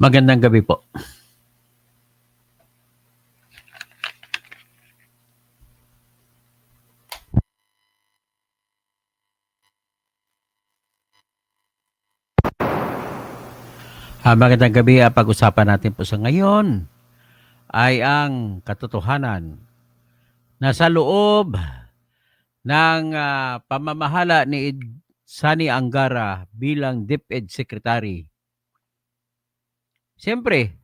Magandang gabi po. Magandang gabi. Pag-usapan natin po sa ngayon ay ang katotohanan na sa loob ng pamamahala ni Sani Angara bilang DepEd Secretary. Siyempre,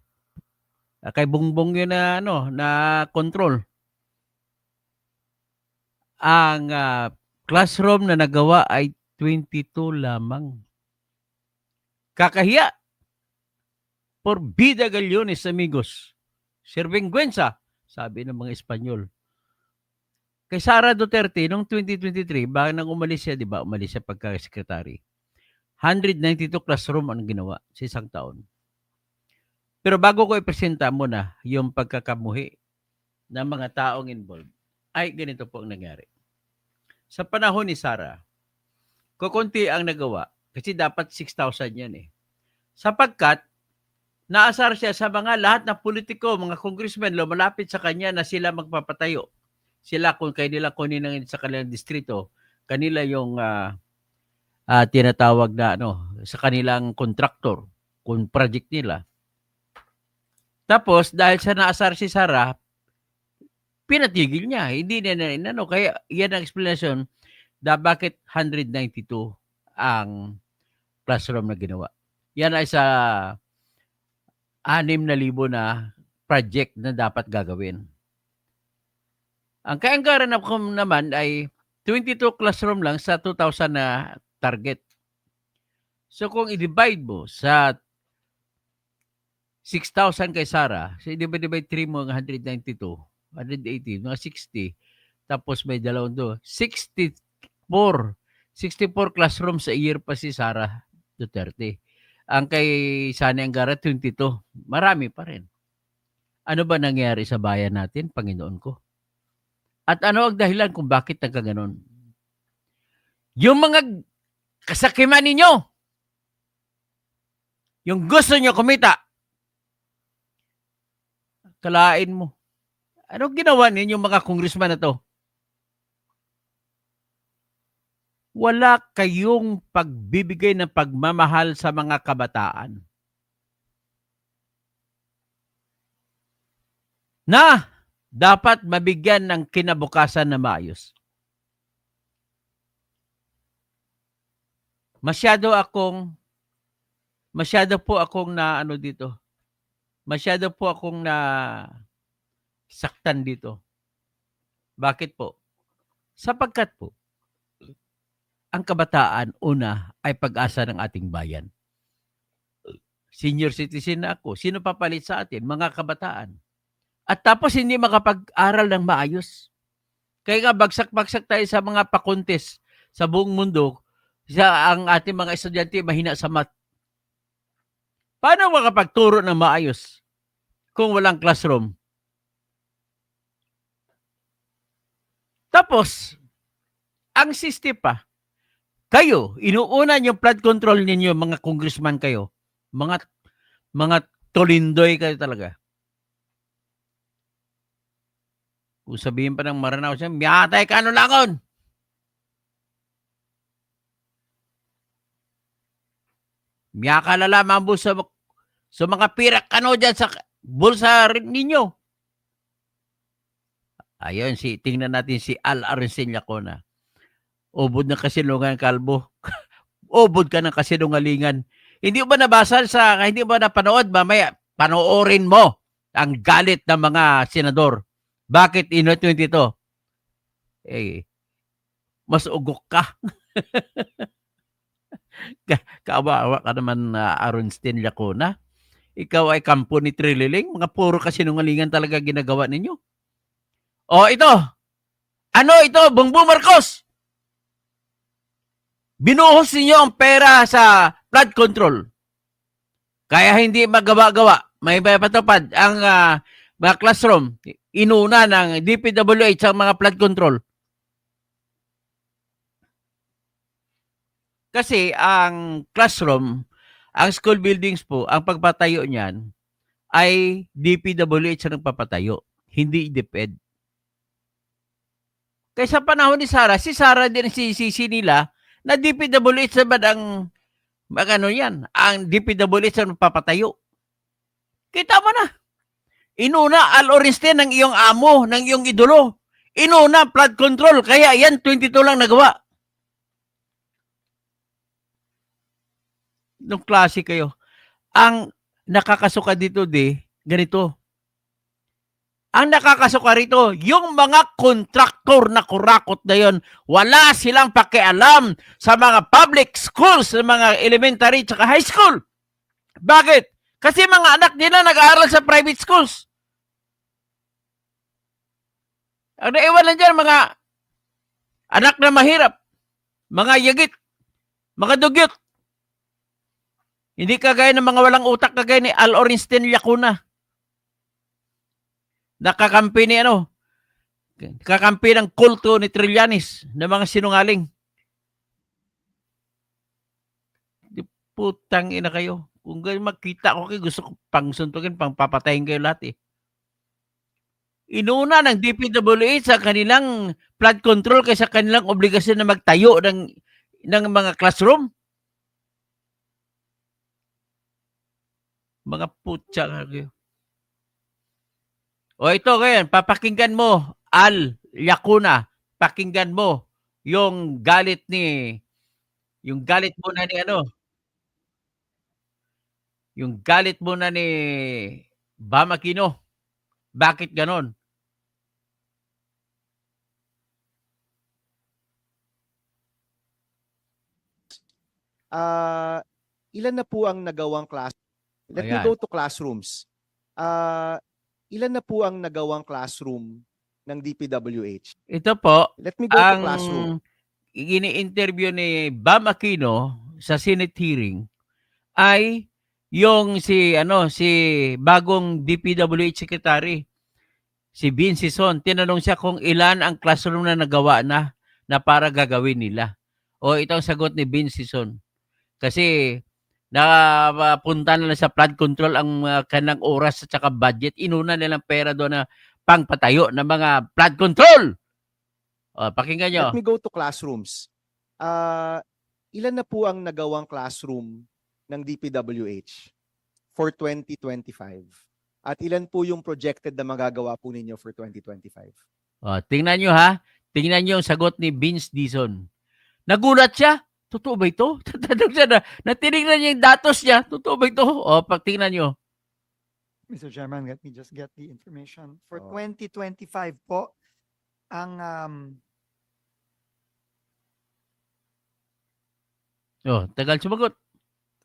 kay Bongbong yun na control. Ang classroom na nagawa ay 22 lamang. Kakahiya. Por vida gallones, amigos. Sirvingüenza, sabi ng mga Espanyol. Kay Sara Duterte, noong 2023, bago nang umalis siya, di ba? Umalis siya pagka-secretary. 192 classroom ang ginawa sa isang taon. Pero bago ko ipresenta muna yung pagkakamuhi ng mga taong involved, ay ganito po ang nangyari. Sa panahon ni Sara, kukunti ang nagawa kasi dapat 6,000 yan eh. Sapagkat naasar siya sa mga lahat na politiko, mga congressmen, lumalapit sa kanya na sila magpapatayo. Sila kung kanila kunin sa kanilang distrito, kanila yung tinatawag na sa kanilang contractor, kung project nila. Tapos dahil sa naasar si Sara, pinatigil niya. Hindi niya kaya yan ang explanation na bakit 192 ang classroom na ginawa. Yan ay sa 6,000 na project na dapat gagawin. Ang kaanggaran naman ay 22 classroom lang sa 2,000 na target. So kung i-divide mo sa 6,000 kay Sara, so i-divide 3 mo ang 192, 180, mga 60, tapos may dalawang do, 64 classrooms a year pa si Sara Duterte. Ang kay Sani Angara, 22. Marami pa rin. Ano ba nangyari sa bayan natin, Panginoon ko? At ano ang dahilan kung bakit nagkaganon? Yung mga kasakiman ninyo, yung gusto nyo kumita, kalain mo. Anong ginawa ninyong mga congressman na to? Wala kayong pagbibigay ng pagmamahal sa mga kabataan. Na dapat mabigyan ng kinabukasan na maayos. Masyado po akong na saktan dito. Bakit po? Sapagkat po, ang kabataan, una, ay pag-asa ng ating bayan. Senior citizen na ako. Sino papalit sa atin? Mga kabataan. At tapos hindi makapag-aral ng maayos. Kaya nga bagsak-bagsak tayo sa mga pakontes sa buong mundo. Ang ating mga estudyante mahina sa math. Paano makapagturo ng maayos kung walang classroom? Tapos, ang system pa, kayo, inuunan yung flood control ninyo, mga congressman kayo. Mga tolindoy kayo talaga. Kung sabihin pa ng Maranao siya, miyatay ka ano langon. Miyaka lalaman mo sa mga pirak kano dyan sa bulsa ninyo. Ayun, tingnan natin si Al Arencilla Cona. Ubod ng kasinungan, kalbo. Ubod ka ng kasinungalingan. Hindi ba nabasa hindi ba napanood? Mamaya, panoorin mo ang galit ng mga senador. Bakit inutuin dito? Mas ugok ka. Kaawa ka naman, Aronsten Lacona. Ikaw ay kampo ni Trililing. Mga puro kasinungalingan talaga ginagawa ninyo. Ito. Ano ito? Bongbong Marcos. Binuhos ninyo ang pera sa flood control. Kaya hindi magawa-gawa. May patupad ang mga classroom. Inuna ng DPWH ang mga flood control. Kasi ang classroom Ang school buildings po, ang pagpatayo niyan ay DPWH ang nagpapatayo, hindi DepEd. Kaya sa panahon ni Sara, si Sara din sisisi nila na DPWH naman ang ano yan, ang DPWH ang papatayo. Kita mo na. Inuna, Al Orenstein ng iyong amo, ng iyong idolo. Inuna, flood control. Kaya yan, 22 lang nagawa. Nung klase kayo. Ang nakakasuka dito ganito. Ang nakakasuka rito, yung mga kontraktor na kurakot na yon, wala silang pakialam sa mga public schools, sa mga elementary at high school. Bakit? Kasi mga anak nila nag-aaral sa private schools. Ang naiwan lang dyan, mga anak na mahirap, mga yagit, mga dugyot. Hindi kagaya ng mga walang utak kagaya ni Al Orenstein Lacuna. Nakakampi ni kakampi ng kulto ni Trillanes na mga sinungaling. Putang ina kayo. Kung makita ko kayo, gusto ko pang suntukin, pang papatayin kayo lahat eh. Inuna ng DPWH sa kanilang flood control kaysa kanilang obligasyon na magtayo ng mga classroom. Mga putya kayo. O ito ngayon, papakinggan mo, Al Lacuna, pakinggan mo yung galit mo na ni yung galit mo na ni Bam Aquino. Bakit ganon? Ilan na po ang nagawang class? Let me Ayan. go to classrooms. Ilan na po ang nagawang classroom ng DPWH? Ito po, Let me go to classroom. ang ini-interview ni Bam Aquino sa Senate hearing ay yung si bagong DPWH secretary, si Vince Son. Tinanong siya kung ilan ang classroom na nagawa na para gagawin nila. O ito ang sagot ni Vince Son. Kasi napunta na lang sa flood control ang kanang oras at saka budget. Inuna nilang pera doon na pangpatayo ng mga flood control. O, pakinggan nyo. Let me go to classrooms. Ilan na po ang nagawang classroom ng DPWH for 2025? At ilan po yung projected na magagawa po ninyo for 2025? O, tingnan nyo ha. Tingnan nyo yung sagot ni Vince Dizon. Nagulat siya. Totoo ba ito? Tatanong siya na tinignan niya yung datos niya. Totoo ba ito? O, tingnan nyo. Mr. Chairman, let me just get the information. For 2025 po, ang Tagal sumagot.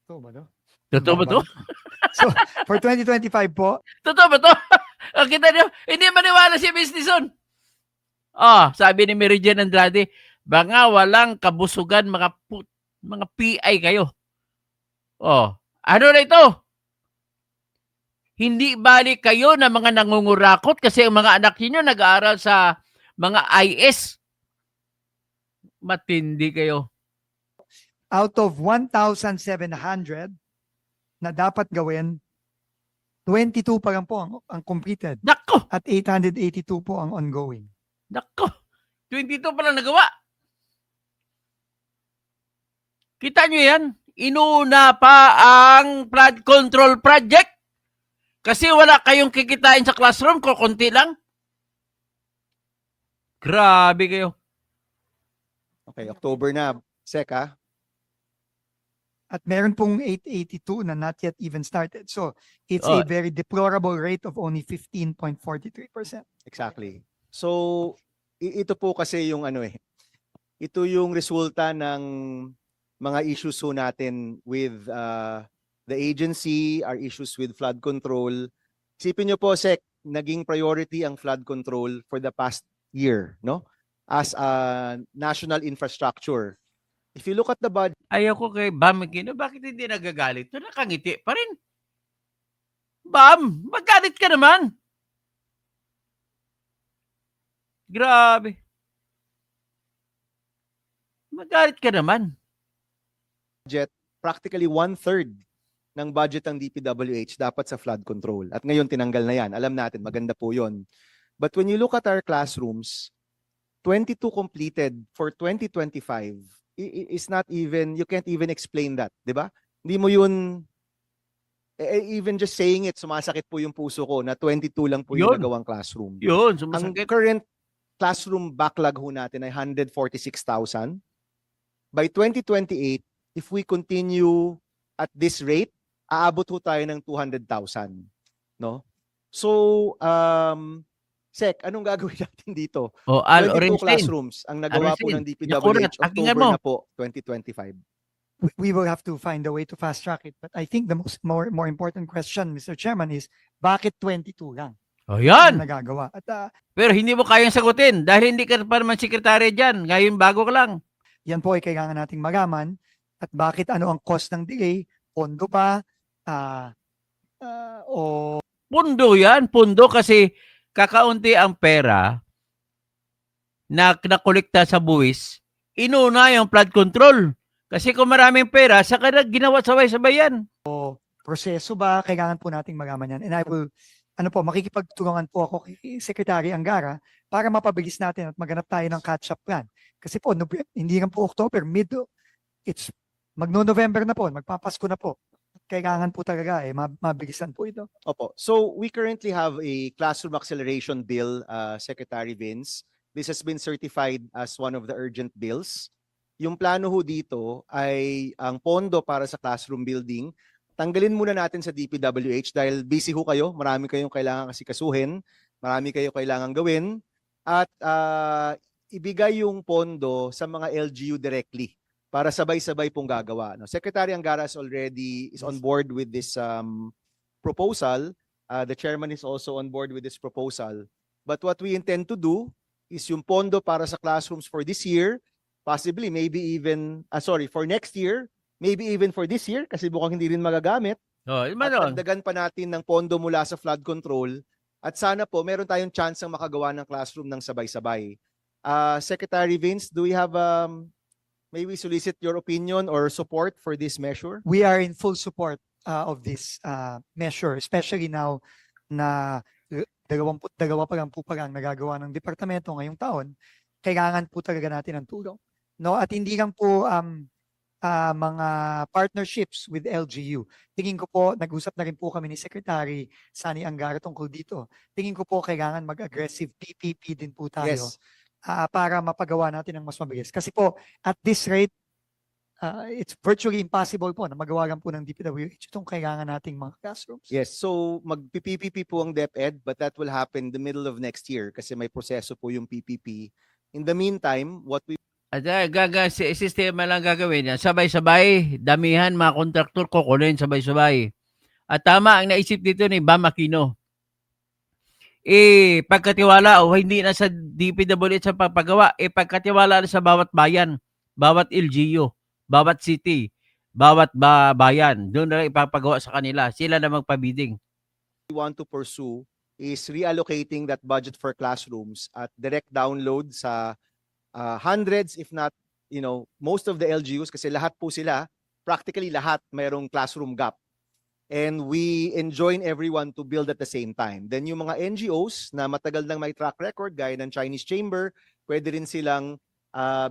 totoo ba to? Totoo ba ito? So, for 2025 po, Totoo ba ito? Kita nyo, hindi maniwala si Vince Dizon. Sabi ni Mary Jane Andrade, baka walang kabusugan mga PI kayo. Ano na ito? Hindi balik kayo na mga nangungurakot kasi ang mga anak niyo nag-aaral sa mga IS. Matindi kayo. out of 1,700 na dapat gawin, 22 pa lang po ang completed Nako! at 882 po ang ongoing. Nako! 22 pa lang nagawa. Kita nyo yan? Inuna pa ang flood control project. Kasi wala kayong kikitain sa classroom, kukunti lang. Grabe kayo. Okay, October na. Seka. At meron pong 882 na not yet even started. So, it's a very deplorable rate of only 15.43%. Exactly. So, ito po kasi yung ito yung resulta ng mga issues po natin with the agency, our issues with flood control. Isipin nyo po, Sec, naging priority ang flood control for the past year, no? As a national infrastructure. If you look at the budget, Ayaw ko kay Bam Aquino, bakit hindi nagagalit? So, nakangiti pa rin. Bam, magalit ka naman. Grabe. Magalit ka naman. practically 1/3 ng budget ng DPWH dapat sa flood control. At ngayon tinanggal na yan. Alam natin, maganda po yun. But when you look at our classrooms, 22 completed for 2025 is not even, you can't even explain that, di ba? Hindi mo yun, even just saying it, sumasakit po yung puso ko na 22 lang po yung Yun. nagawang classroom. Yun, Ang sumasakit. current classroom backlog ho natin ay 146,000. By 2028, if we continue at this rate, aabot ho tayo ng 200,000. No? So, Sec, anong gagawin natin dito? O, Al 22 Orenstein. classrums ang nagawa po Orenstein, ng DPWH nakulat, pakinggan October mo. na po, 2025. We will have to find a way to fast track it. But I think the more important question, Mr. Chairman, is bakit 22 lang O, ang yan. nagagawa? At Pero hindi mo kayang sagutin dahil hindi ka pa naman sekretary dyan. Ngayon, bago ka lang. yan po ay kailangan nating malaman. At bakit ano ang cost ng delay? Pondo ba? O Pundo yan. Pundo kasi kakaunti ang pera na nakolekta sa buwis. Inuna yung flood control. Kasi kung maraming pera, saka na ginawa sabay-sabay yan. proseso ba? Kailangan po nating malaman yan. And I will, makikipagtulungan po ako kay Secretary Angara para mapabilis natin at maghanap tayo ng catch-up plan. Kasi po, hindi lang po October, it's magno-November na po, magpapasko na po. Kailangan po talaga mabilisan po ito. Opo. So we currently have a classroom acceleration bill, Secretary Vince. This has been certified as one of the urgent bills. Yung plano ho dito ay ang pondo para sa classroom building. Tanggalin muna natin sa DPWH dahil busy ho kayo. Marami kayong kailangan asikasuhin. Marami kayo kailangan gawin. At ibigay yung pondo sa mga LGU directly para sabay-sabay pong gagawa. No? Secretary Angara is on board with this proposal. The chairman is also on board with this proposal. But what we intend to do is yung pondo para sa classrooms for this year, possibly maybe even, for next year, maybe even for this year, kasi mukhang hindi rin magagamit. O, At dagdagan pa natin ng pondo mula sa flood control. At sana po, meron tayong chance ng makagawa ng classroom ng sabay-sabay. Secretary Vince, do we have may we solicit your opinion or support for this measure? We are in full support of this measure, especially now na 22 pa lang po nagagawa ng departamento ngayong taon. Kailangan po talaga natin ng tulong. No? At hindi lang po mga partnerships with LGU. Tingin ko po, nag-usap na rin po kami ni Secretary Sani Angara tungkol dito. Tingin ko po kailangan mag-aggressive PPP din po tayo. Yes. Para mapagawa natin ng mas mabilis. Kasi po, at this rate, it's virtually impossible po na magawa lang po ng DPWH itong kailangan nating mga classrooms. Yes, so mag-PPP po ang DepEd, but that will happen the middle of next year kasi may proseso po yung PPP. In the meantime, what we At sistema lang gagawin yan. Sabay-sabay, damihan mga kontraktor kukunin sabay-sabay. At tama ang naisip dito ni Bam Aquino. Pagkatiwala o hindi na sa DPWH sa pagpagawa, pagkatiwala na sa bawat bayan, bawat LGU, bawat city, bawat bayan. Doon na lang ipapagawa sa kanila. Sila na magpabidding. want to pursue is reallocating that budget for classrooms at direct download sa hundreds, if not, most of the LGUs kasi lahat po sila, practically lahat mayroong classroom gap. And we enjoin everyone to build at the same time. Then yung mga NGOs na matagal nang may track record, gaya ng Chinese Chamber, pwede rin silang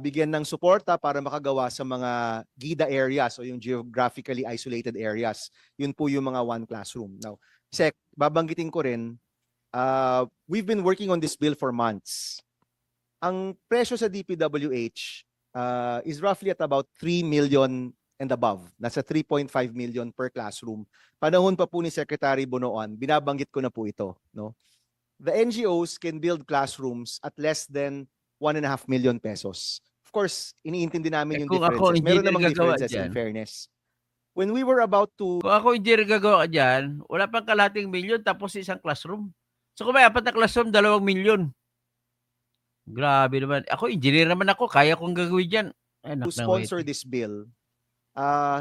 bigyan ng suporta para makagawa sa mga GIDA areas o yung geographically isolated areas. Yun po yung mga one classroom. Now, Sec, babanggitin ko rin, we've been working on this bill for months. Ang presyo sa DPWH is roughly at about 3 million and above. Nasa 3.5 million per classroom. Panahon pa po ni Secretary Bonoan, binabanggit ko na po ito. No? The NGOs can build classrooms at less than 1.5 million pesos. Of course, iniintindi namin yung Kung ako, differences. Meron engineer namang gagawa differences in dyan. fairness. When we were about to Kung ako engineer gagawa ka dyan, wala pang kalating milyon tapos isang classroom. So kung may 4 na classroom, 2 milyon. Grabe naman. Ako, engineer naman ako. Kaya kong gagawin dyan. Anak na sponsor wait. this bill,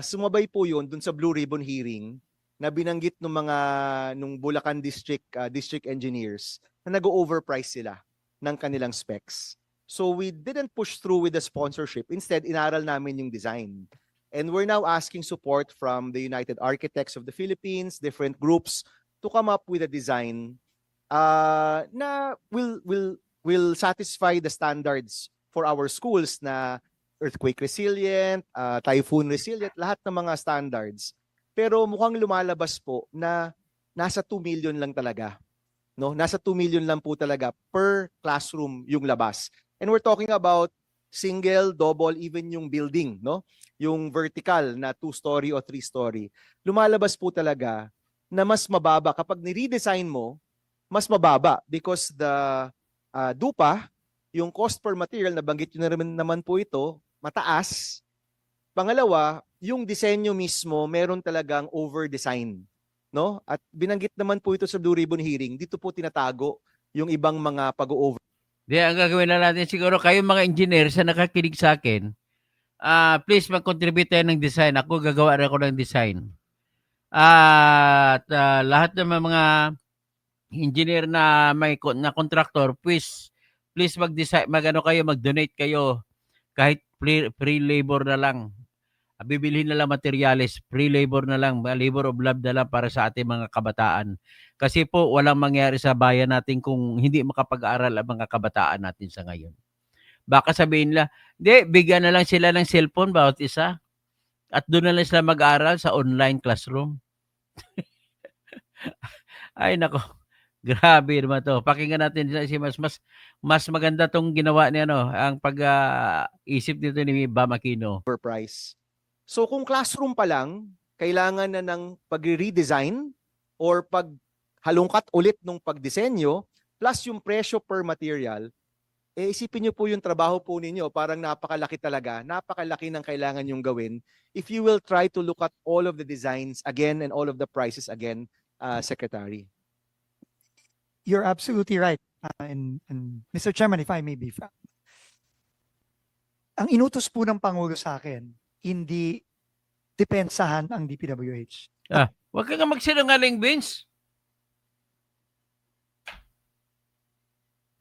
sumabay po yun dun sa Blue Ribbon hearing na binanggit nung Bulacan District engineers na nag-overprice sila ng kanilang specs. So we didn't push through with the sponsorship. Instead, inaral namin yung design. And we're now asking support from the United Architects of the Philippines, different groups, to come up with a design na will satisfy the standards for our schools na earthquake resilient, typhoon resilient, lahat ng mga standards. Pero mukhang lumalabas po na nasa 2 million lang talaga. No, nasa 2 million lang po talaga per classroom yung labas. And we're talking about single, double, even yung building, no? Yung vertical na 2-story o 3-story. Lumalabas po talaga na mas mababa kapag ni-redesign mo, mas mababa because the DUPA, yung cost per material, nabanggit nyo na naman po ito, mataas. Pangalawa, yung disenyo mismo, meron talagang over-design. No? At binanggit naman po ito sa Blue Ribbon hearing, dito po tinatago yung ibang mga pag-over. Di, ang gagawin na natin siguro, kayo mga engineer sa nakakinig sa akin, please mag-contribute tayo ng design. Ako gagawa rin ako ng design. At lahat ng mga engineer na may na contractor, please mag-design, mag-donate kayo kahit free labor na lang. Bibilhin na lang materyales, free labor na lang, labor of love na lang para sa ating mga kabataan. Kasi po walang mangyari sa bayan natin kung hindi makapag-aral ang mga kabataan natin sa ngayon. Baka sabihin nila, bigyan na lang sila ng cellphone bawat isa at doon na lang sila mag-aral sa online classroom. Ay nako, grabe naman to. Pakinggan natin si mas maganda tong ginawa ni ang pag-isip nito ni Bam Aquino. Price. So kung classroom pa lang, kailangan na ng pag-redesign or paghalungkat ulit ng pagdisenyo plus yung presyo per material, isipin nyo po yung trabaho po ninyo, parang napakalaki talaga, napakalaki ng kailangan yung gawin if you will try to look at all of the designs again and all of the prices again, Secretary. You're absolutely right. And Mr. Chairman, if I may be frank, ang inutos po ng Pangulo sa akin, hindi depensahan ang DPWH. Huwag ka nga magsinungaling, Vince.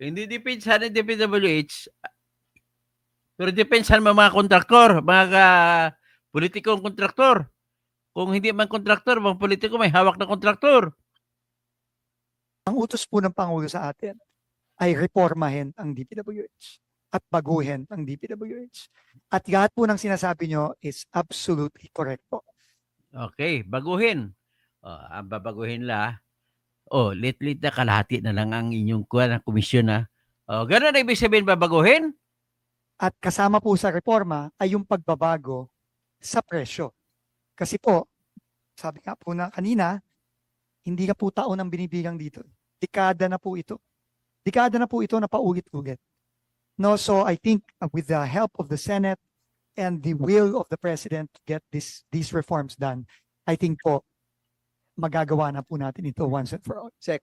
Hindi depensahan ng DPWH, pero depensahan mga kontraktor, mga politikong kontraktor. Kung hindi man kontraktor, mga politiko may hawak na kontraktor. Ang utos po ng Pangulo sa atin ay reformahin ang DPWH at baguhin ang DPWH. At lahat po ng sinasabi nyo is absolutely correct po. Okay, baguhin. Ang babaguhin la. Lit-lit na kalahati na lang ang inyong komisyon na. Ganun na ibig sabihin babaguhin? At kasama po sa reforma ay yung pagbabago sa presyo. Kasi po, sabi nga po na kanina, hindi na po taon ang binibilang dito. Dekada na po ito. Dekada na po ito na paulit-ulit. No, so I think with the help of the Senate and the will of the President to get these reforms done, I think po magagawa na po natin ito once and for all. Sec,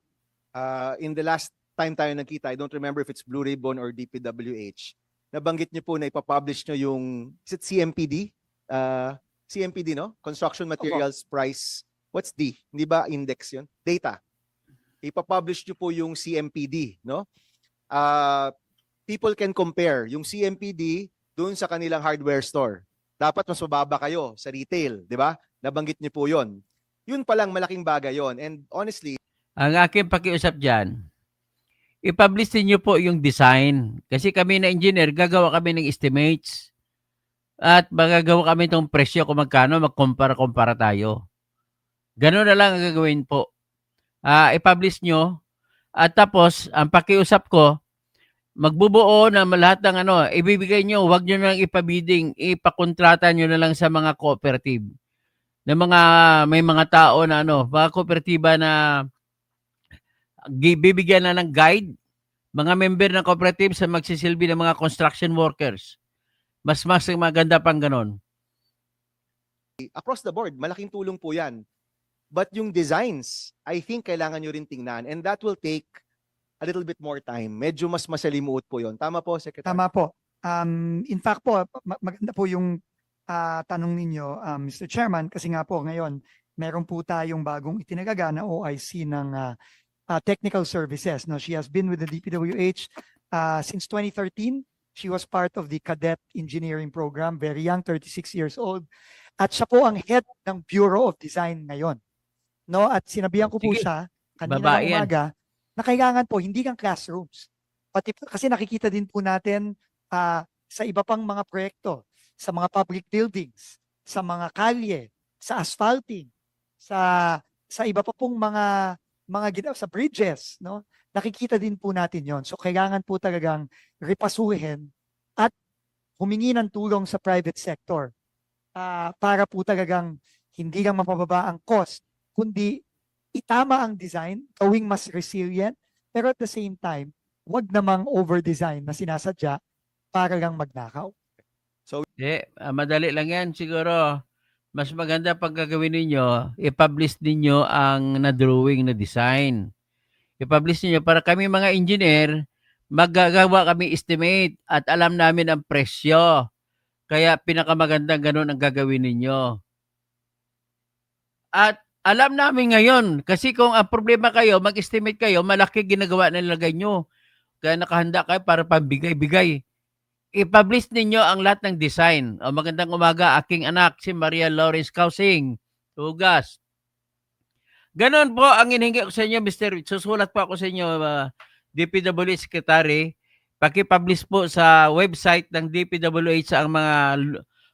in the last time tayo nagkita, I don't remember if it's Blue Ribbon or DPWH, nabanggit niyo po na ipapublish niyo yung, is it CMPD? CMPD, no? Construction Materials Price. What's D? Hindi ba index yun? Data. Ipapublish niyo po yung CMPD, no? People can compare yung CMPD doon sa kanilang hardware store. Dapat mas mababa kayo sa retail, di ba? Nabanggit niyo po yon. Yun palang malaking bagay yon. And honestly, ang aking pakiusap dyan, i-publish niyo po yung design. Kasi kami na engineer, gagawa kami ng estimates. At magagawa kami itong presyo kung magkano, magkumpara-kumpara tayo. Ganun na lang ang gagawin po. I-publish nyo. At tapos, ang pakiusap ko, magbubuo na lahat ng ibibigay nyo, huwag nyo na lang ipabidding, ipakontrata nyo na lang sa mga cooperative. May mga tao na mga kooperatiba na bibigyan na ng guide, mga member ng cooperative sa magsisilbi ng mga construction workers. Mas maganda pang ganon. across the board, malaking tulong po yan. But yung designs, I think kailangan nyo rin tingnan and that will take a little bit more time. Medyo mas masalimuot po yon. Tama po, Secretary? Tama po. In fact po, maganda po yung tanong ninyo, Mr. Chairman, kasi nga po ngayon, meron po tayong bagong itinagaga na OIC ng Technical Services. No? She has been with the DPWH since 2013. She was part of the cadet engineering program, very young, 36 years old. At siya po ang head ng Bureau of Design ngayon. No? At sinabihan ko po Sige, siya kanina babae ng yan. umaga na kailangan po hindi kang classrooms. Pati kasi nakikita din po natin sa iba pang mga proyekto, sa mga public buildings, sa mga kalye, sa asphalting, sa iba pa pong sa bridges, no? Nakikita din po natin 'yon. So kailangan po talagang repasuhin at humingi ng tulong sa private sector para po talagang hindi lang mapababa ang cost, kundi itama ang design, gawing mas resilient, pero at the same time, wag namang over-design na sinasadya para lang magnakaw. Madali lang yan siguro. Mas maganda pag gagawin ninyo, i-publish ninyo ang na-drawing na design. I-publish ninyo para kami mga engineer, maggagawa kami estimate at alam namin ang presyo. Kaya pinakamagandang ganun ang gagawin ninyo. At alam namin ngayon, kasi kung ang problema kayo, mag-estimate kayo, malaki ginagawa na nilagay nyo. Kaya nakahanda kayo para pambigay-bigay. I-publish ninyo ang lahat ng design. O magandang umaga, aking anak, si Maria Lawrence Causing, Tugas. Ganon po ang inihingi ko sa inyo, Mr. Susulat po ako sa inyo, DPWH Secretary. Paki-publish po sa website ng DPWH ang mga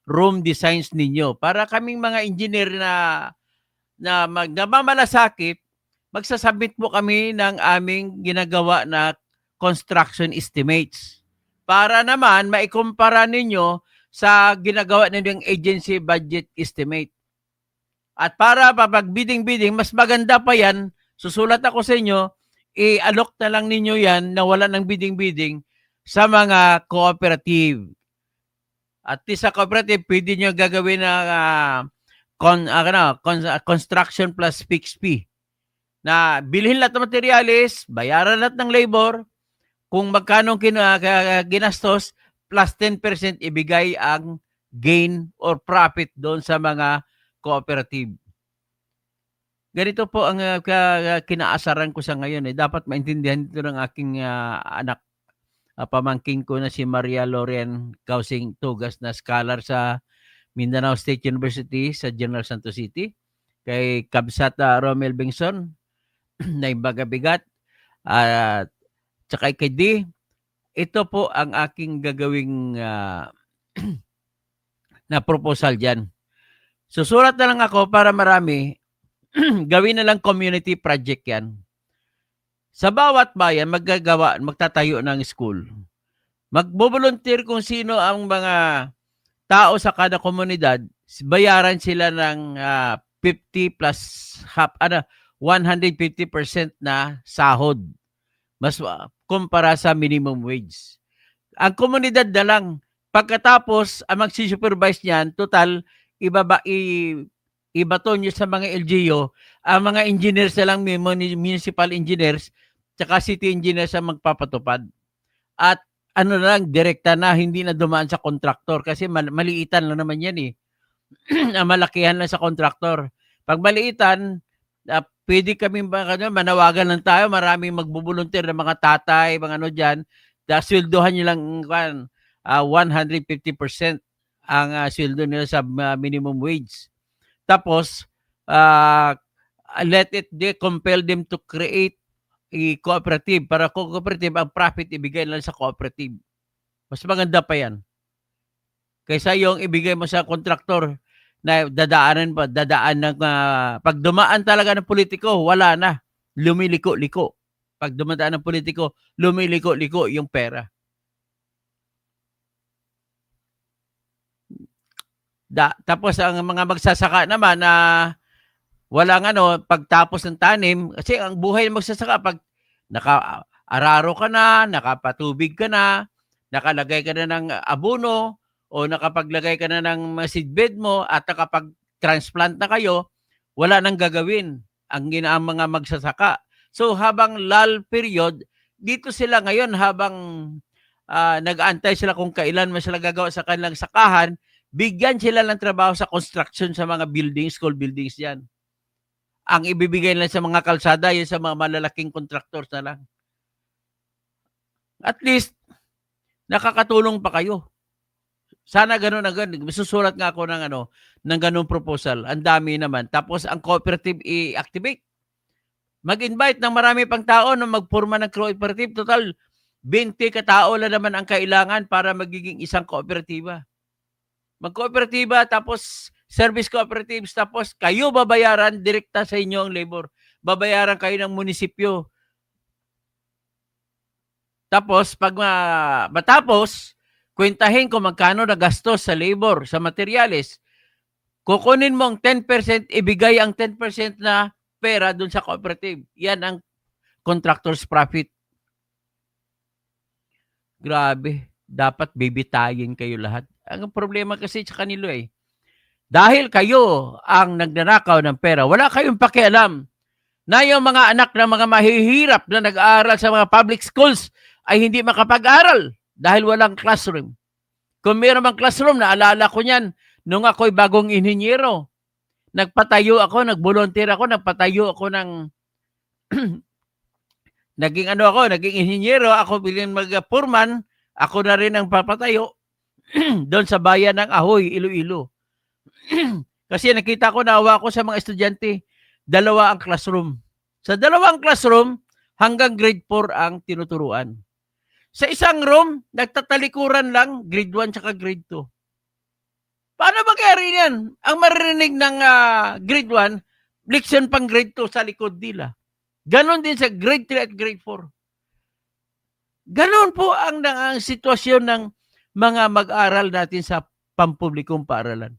room designs ninyo. Para kaming mga engineer na mamalasakit, magsasubmit po kami ng aming ginagawa na construction estimates. Para naman maikumpara ninyo sa ginagawa ninyong agency budget estimate. At para pag bidding-bidding, mas maganda pa yan, susulat ako sa inyo, i-alok na lang ninyo yan na wala ng bidding-bidding sa mga cooperative. At sa cooperative, pwede nyo gagawin na construction plus fixed fee. Na bilhin lahat ng materialis, bayaran lahat ng labor, kung magkano ginastos, plus 10% ibigay ang gain or profit doon sa mga cooperative. Ganito po ang kinaasaran ko sa ngayon. Dapat maintindihan ito ng aking anak. Pamangking ko na si Maria Lawrence Causing Tugas na scholar sa Mindanao State University sa General Santos City. Kay Kabsata Romel Bengson na Imbagabigat. At saka kay D. Ito po ang aking gagawing na proposal dyan. Susulat na lang ako para marami. Gawin na lang community project yan. Sa bawat bayan, magtatayo ng school. Magbo-volunteer kung sino ang mga tao sa kada komunidad, bayaran sila ng 50 plus 150% na sahod. Mas kumpara sa minimum wage. Ang komunidad na lang, pagkatapos ang magsi-supervise niyan, total, ibato nyo sa mga LGU, ang mga engineers na lang, municipal engineers, tsaka city engineers ang magpapatupad. At ano na lang, direkta na, hindi na dumaan sa kontraktor kasi maliitan lang naman yan eh. Malakihan lang sa kontraktor. Pag maliitan, pwede kami manawagan lang tayo, maraming magbubuluntir ng mga tatay, mga ano dyan, sweldohan nyo lang 150% ang sweldo nila sa minimum wage. Tapos, compel them to create a cooperative. Para cooperative, ang profit ibigay lang sa cooperative. Mas maganda pa yan. Kaysa yung ibigay mo sa kontraktor na dadaan ng pag dumaan talaga ng politiko, wala na. Lumiliko-liko. Pag dumadaan ng politiko, lumiliko-liko yung pera. Tapos ang mga magsasaka naman na walang pagtapos ng tanim, kasi ang buhay ng magsasaka, pag naka-araro ka na, nakapatubig ka na, nakalagay ka na ng abono, o nakapaglagay ka na ng seedbed mo, at nakapag-transplant na kayo, wala nang gagawin ang mga magsasaka. So habang lull period, dito sila ngayon habang nag-aantay sila kung kailan sila gagawa sa kanilang sakahan, bigyan sila ng trabaho sa construction sa mga buildings, school buildings yan. Ang ibibigay lang sa mga kalsada, yun sa mga malalaking contractors na lang. At least, nakakatulong pa kayo. Sana ganun ang ganun. Susulat nga ako ng ganung proposal. Ang dami naman. Tapos ang cooperative i-activate. Mag-invite ng marami pang tao na magporma ng cooperative. Total, 20 katao lang naman ang kailangan para magiging isang kooperatiba. Mag-kooperatiba, tapos service cooperatives, tapos kayo babayaran direkta sa inyo ang labor. Babayaran kayo ng munisipyo. Tapos, pag matapos, kwentahin kung magkano na gastos sa labor, sa materyales. Kukunin mo ang 10%, ibigay ang 10% na pera dun sa cooperative. Yan ang contractor's profit. Grabe. Dapat bibitayin kayo lahat. Ang problema kasi sa kanilo dahil kayo ang nagnanakaw ng pera, wala kayong pakialam na yung mga anak ng mga mahihirap na nag-aaral sa mga public schools ay hindi makapag-aral dahil walang classroom. Kung mayroon mang classroom, naalala ko niyan, nung ako'y bagong inhinyero, nag-volunteer ako, nagpatayo ako ng naging inhinyero, ako bilang mag-foreman, ako na rin ang papatayo doon sa bayan ng Ahoy, Iloilo. Kasi nakita ko, naawa ko sa mga estudyante, 2 ang classroom. Sa 2 classroom, hanggang grade 4 ang tinuturuan. Sa isang room, nagtatalikuran lang, grade 1 tsaka grade 2. Paano magyari yan? Ang maririnig ng grade 1, leksyon pang grade 2 sa likod nila. Ganon din sa grade 3 at grade 4. Ganon po ang sitwasyon ng mga mag-aral natin sa pampublikong paaralan.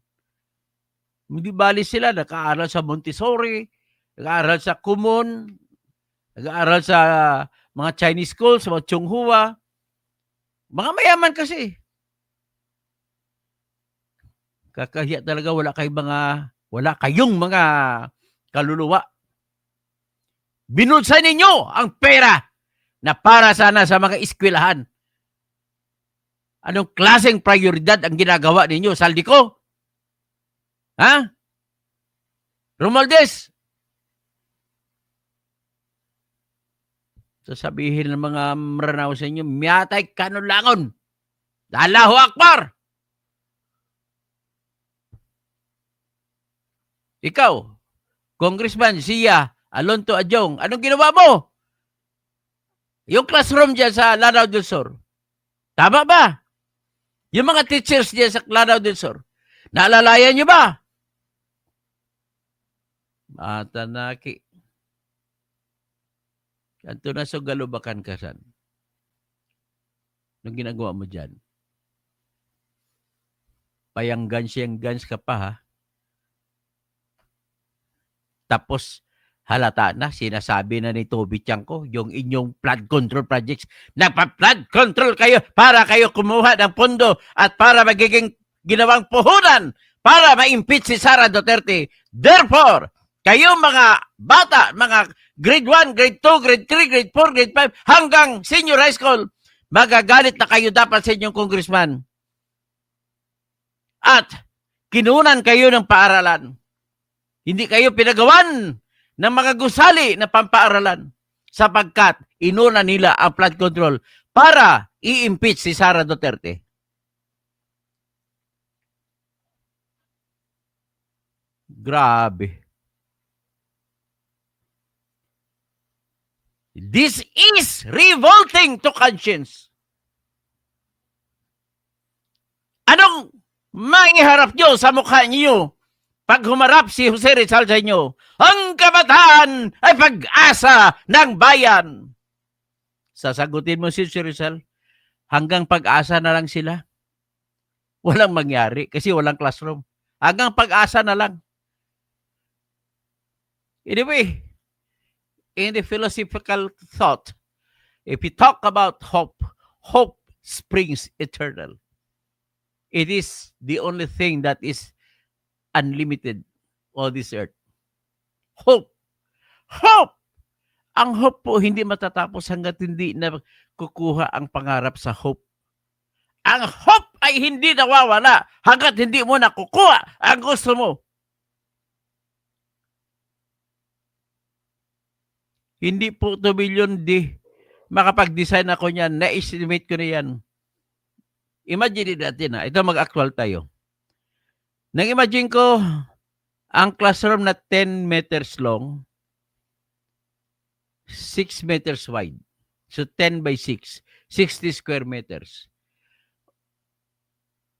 Hindi bali sila nag-aaral sa Montessori, nag-aaral sa Kumon, nag-aaral sa mga Chinese schools, sa mga Tsinghua. Mga mayaman kasi. Kakahiya talaga, wala kayong mga kaluluwa. Binulsa ninyo ang pera na para sana sa mga eskwelahan. Anong klaseng prioridad ang ginagawa ninyo? Saldi ko? Ha? Romualdez? Sasabihin ng mga maranaw sa inyo, miyatay kanulangon. Allahu Akbar! Ikaw, Congressman Sia Alonto Adjong, anong ginawa mo? Yung classroom dyan sa Lanao del Sur. Tama ba? Yung mga teachers dyan sa Lanao del Sur. Naalalayan nyo ba? Matanaki. Kanto na so galubakan ka san. Anong ginagawa mo dyan? Payang-gans ka pa ha. Tapos, halata na, sinasabi na ni Toby Tiangco, yung inyong flood control projects, nagpa-flood control kayo para kayo kumuha ng pondo at para magiging ginawang puhunan para ma-impeach si Sara Duterte. Therefore, kayo mga bata, mga grade 1, grade 2, grade 3, grade 4, grade 5, hanggang senior high school, magagalit na kayo dapat sa inyong congressman. At kinunan kayo ng paaralan. Hindi kayo pinagawan ng mga gusali na pampaaralan sapagkat inuna nila ang flood control para i-impeach si Sara Duterte. Grabe. This is revolting to conscience. Anong maiharap nyo sa mukha niyo pag humarap si Jose Rizal sa inyo? Ang kabataan ay pag-asa ng bayan. Sasagutin mo si Rizal, hanggang pag-asa na lang sila. Walang mangyari kasi walang classroom. Hanggang pag-asa na lang. Anyway, in the philosophical thought, if we talk about hope, hope springs eternal. It is the only thing that is unlimited on this earth. Hope. Hope! Ang hope po hindi matatapos hanggat hindi na kukuha ang pangarap sa hope. Ang hope ay hindi nawawala hanggat hindi mo nakukuha ang gusto mo. Hindi po 2 million makapag-design ako niyan. Na-estimate ko na yan. Imagine natin ito mag-actual tayo. Nang imagine ko ang classroom na 10 meters long, 6 meters wide. So 10 by 6, 60 square meters.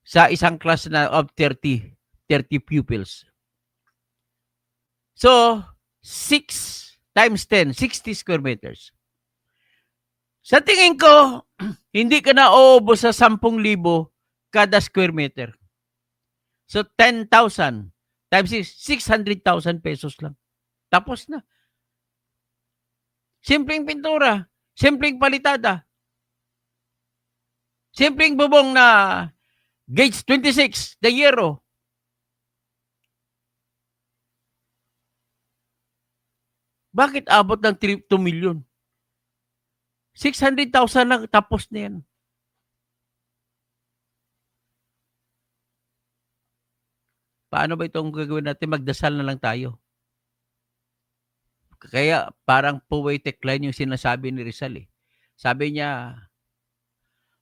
Sa isang class na of 30 pupils. So 6 times 10, 60 square meters. Sa tingin ko, hindi ka na uubos sa 10,000 kada square meter. So 10,000 times 600,000 pesos lang. Tapos na. Simpleng pintura, simpleng palitada, simpleng bubong na gauge 26, de hierro. Bakit abot ng 2 million? 600,000 lang, tapos na yan. Paano ba itong gagawin natin? Magdasal na lang tayo. Kaya parang poetic line yung sinasabi ni Rizal eh. Sabi niya,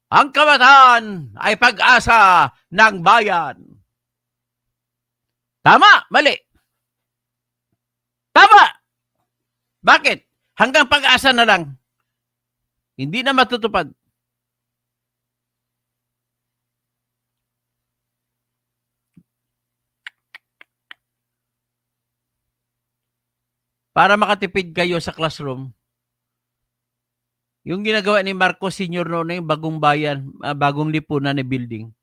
ang kabataan ay pag-asa ng bayan. Tama, mali. Tama. Bakit? Hanggang pag-asa na lang. Hindi na matutupad. Para makatipid kayo sa classroom, yung ginagawa ni Marcos Sr. noon yung bagong bayan, bagong lipunan na building,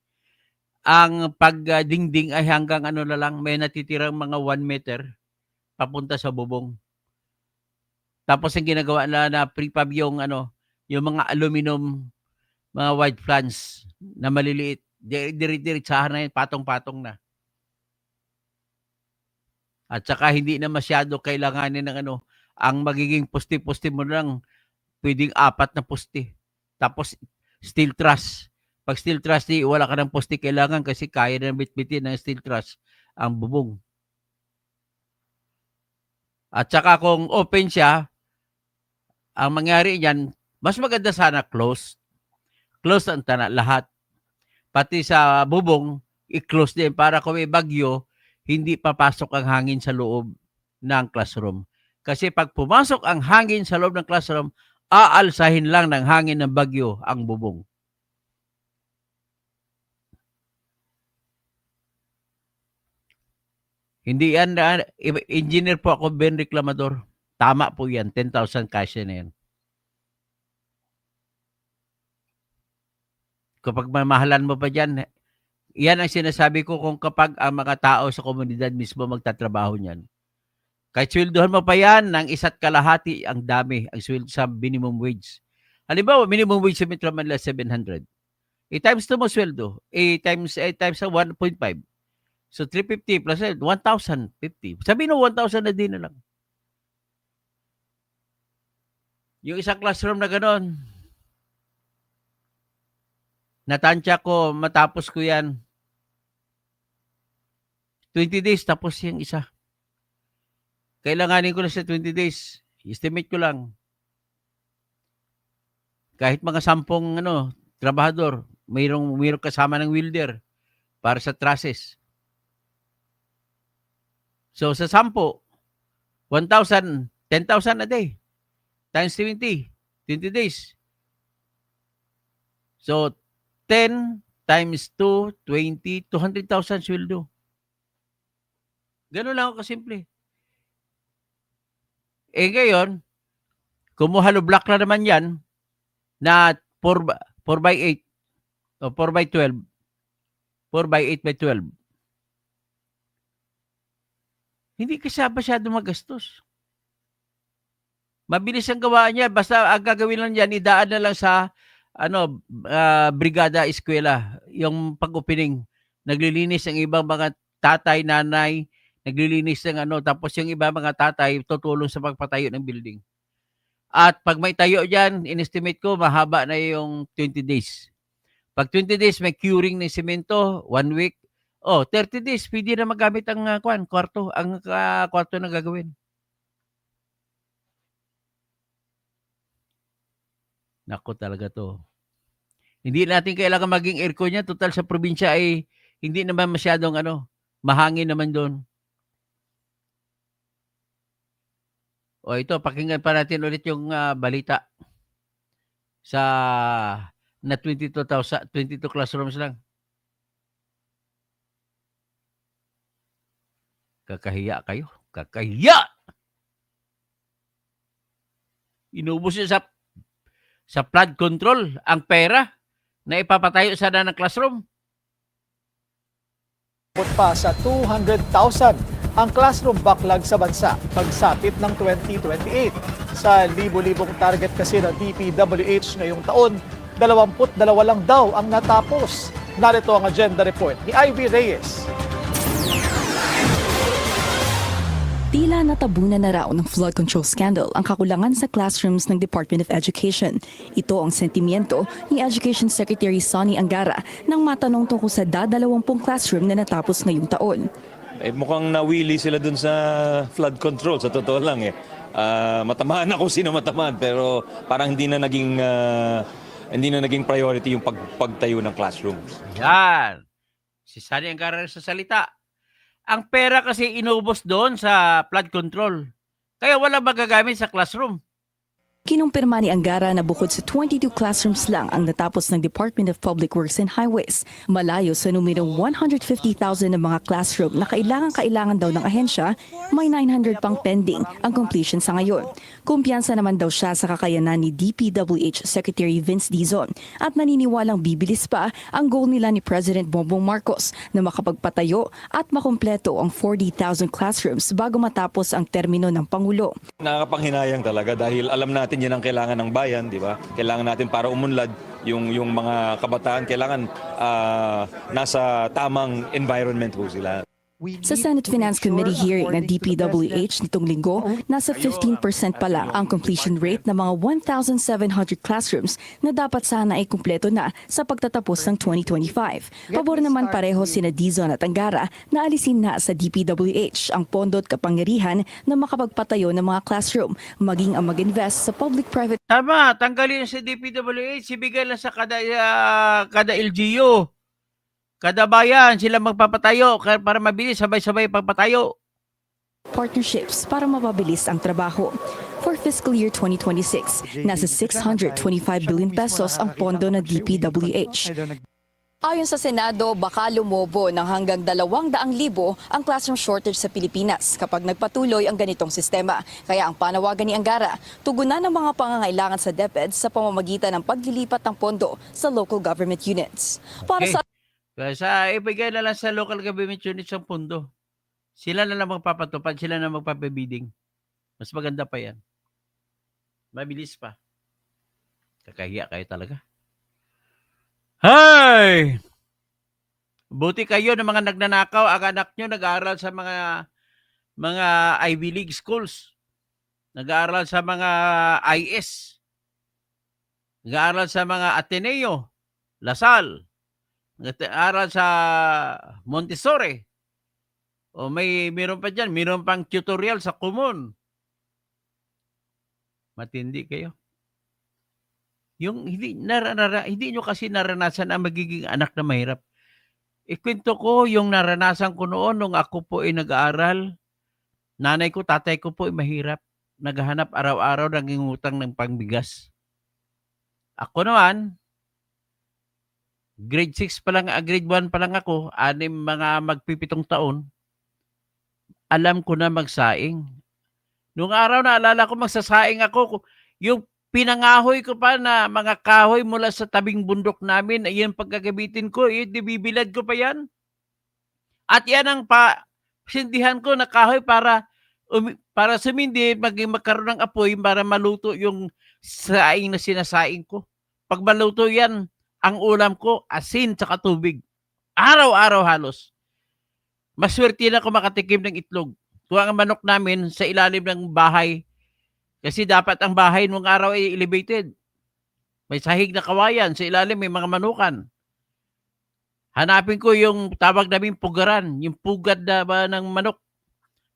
ang pagdingding ay hanggang ano na lang, may natitirang mga 1 meter papunta sa bubong. Tapos ang ginagawa na prefab yung yung mga aluminum, mga white flans na maliliit. Diretsahan na yun, patong-patong na. At saka hindi na masyado kailanganin ng ang magiging poste-poste mo lang, pwedeng 4 na poste. Tapos steel truss. Pag steel truss, wala ka ng poste kailangan kasi kaya na bitbitin ng steel truss ang bubong. At saka kung open siya, ang mangyari niyan, mas maganda sana close. Close ang lahat. Pati sa bubong, i-close din para kung may bagyo, hindi papasok ang hangin sa loob ng classroom. Kasi pag pumasok ang hangin sa loob ng classroom, aalsahin lang ng hangin ng bagyo ang bubong. Hindi yan, engineer po ako, Ben Reclamador. Tama po yan, 10,000 kasya na yan. Kapag mamahalan mo pa dyan, yan ang sinasabi ko kung kapag ang mga tao sa komunidad mismo magtatrabaho niyan. Kahit sweldohan mo pa yan ng 1.5, ang dami ang sweldo sa minimum wage. Halimbawa, minimum wage sa Metro Manila 700. I-times 2 mo sweldo. I-times 1.5. So 350 plus 1,050. Sabihin mo 1,000 na din na lang. Yung isang classroom na gano'n, natansya ko, matapos ko yan. 20 days, tapos yung isa. Kailanganin ko na sa 20 days. Estimate ko lang. Kahit mga 10 trabahador, mayroong kasama ng welder para sa trusses. So sa 10, 1,000, 10,000 a day. Times 20 days. So 10 times 2, 20, 200,000 sweldo. Ganun lang ako kasimple. Ngayon, kung mo hollow block na naman yan, na 4 by 8 o 4 by 12, 4 by 8 by 12, hindi ka siya masyado magastos. Mabilis ang gawaan niya. Basta ang gagawin lang yan, idaan na lang sa brigada eskwela. Yung pag-opening. Naglilinis ang ibang mga tatay, nanay, naglilinis ng tapos yung ibang mga tatay tutulong sa pagpatayo ng building. At pag may tayo dyan, in-estimate ko, mahaba na yung 20 days. Pag 20 days, may curing ng semento, 1 week. 30 days, pwede na magamit ang kwarto. Ang kwarto na gagawin. Nako talaga to. Hindi natin kailangan maging aircon yan. Total sa probinsya ay hindi naman masyadong mahangin naman doon. O ito, pakinggan pa natin ulit yung balita sa na 22 classrooms lang. Kakahiya kayo. Kakahiya! Inubos yun sa flood control ang pera na ipapatayo sana ng classroom. Pa sa 200,000 ang classroom backlog sa bansa pagsapit ng 2028. Sa libo-libong target kasi ng DPWH ngayong taon, 22 lang daw ang natapos. Narito ang agenda report ni Ivy Reyes. Tila natabunan na raw ng flood control scandal ang kakulangan sa classrooms ng Department of Education. Ito ang sentimiento ni Education Secretary Sonny Angara nang matanong tungkol sa 20 classroom na natapos ngayong taon. Mukhang nawili sila dun sa flood control, sa totoo lang eh. Matamaan ako sino matamaan, pero parang hindi na naging priority yung pagtayo ng classrooms. Yan. Si Sonny Angara sa salita. Ang pera kasi inubos doon sa flood control. Kaya wala magagamit sa classroom. Kinumpirma ni Angara na bukod sa 22 classrooms lang ang natapos ng Department of Public Works and Highways, malayo sa numerong 150,000 ng mga classroom na kailangan daw ng ahensya, may 900 pang pending ang completion sa ngayon. Kumpiyansa naman daw siya sa kakayanan ni DPWH Secretary Vince Dizon at naniniwalang bibilis pa ang goal nila ni President Bongbong Marcos na makapagpatayo at makumpleto ang 40,000 classrooms bago matapos ang termino ng Pangulo. Nakakapanghinayang talaga dahil alam natin yan ang kailangan ng bayan, di ba? Kailangan natin para umunlad yung mga kabataan, kailangan nasa tamang environment ho sila. Sa Senate Finance Committee hearing ng DPWH nitong linggo, nasa 15% pa lang ang completion rate ng mga 1,700 classrooms na dapat sana ay kumpleto na sa pagtatapos ng 2025. Pabor naman pareho sina Dizon at Angara na alisin na sa DPWH ang pondo at kapangyarihan na makapagpatayo ng mga classroom, maging ang mag-invest sa public-private. Tama, tanggalin sa DPWH, ibigay lang sa kada LGU. Kada bayan, sila magpapatayo para mabilis, sabay-sabay pagpatayo. Partnerships para mapabilis ang trabaho. For fiscal year 2026, nasa 625 billion pesos ang pondo ng DPWH. Ayon sa Senado, baka lumobo ng hanggang 200,000 ang classroom shortage sa Pilipinas kapag nagpatuloy ang ganitong sistema. Kaya ang panawagan ni Angara, tugunan ng mga pangangailangan sa DepEd sa pamamagitan ng paglilipat ng pondo sa local government units. Para Okay. sa Kaya ibigay na lang sa local government units ang pondo. Sila na lang magpapatupad, sila na magpapabidding. Mas maganda pa yan. Mabilis pa. Kakahiya kayo talaga. Hay! Buti kayo ng mga nagnanakaw, ang anak nyo nag-aaral sa mga Ivy League schools. Nag-aaral sa mga IS. Nag-aaral sa mga Ateneo, Lasal. Nag-aaral sa Montessori. O meron pa dyan, meron pang tutorial sa Kumon. Matindi kayo. Yung hindi nyo kasi naranasan ang magiging anak na mahirap. Ikwento ko yung naranasan ko noon nung ako po ay nag-aaral. Nanay ko, tatay ko po ay mahirap. Naghahanap araw-araw ng ingutang ng pangbigas. Ako naman, grade 6 pa lang, grade 1 pa lang ako, mga magpipitong taon, alam ko na magsaing. Noong araw na alala ko magsasaing ako, yung pinangahoy ko pa na mga kahoy mula sa tabing bundok namin, ayan pagkagabitin ko, bibilad ko pa yan. At yan ang sindihan ko na kahoy para sumindi, magkaroon ng apoy para maluto yung saing na sinasaing ko. Pag maluto yan, ang ulam ko, asin tsaka tubig. Araw-araw halos. Maswerte na ako makatikim ng itlog. Kung ang manok namin sa ilalim ng bahay, kasi dapat ang bahay nung araw ay elevated. May sahig na kawayan, sa ilalim may mga manukan. Hanapin ko yung tawag namin pugaran, yung pugad na ba ng manok.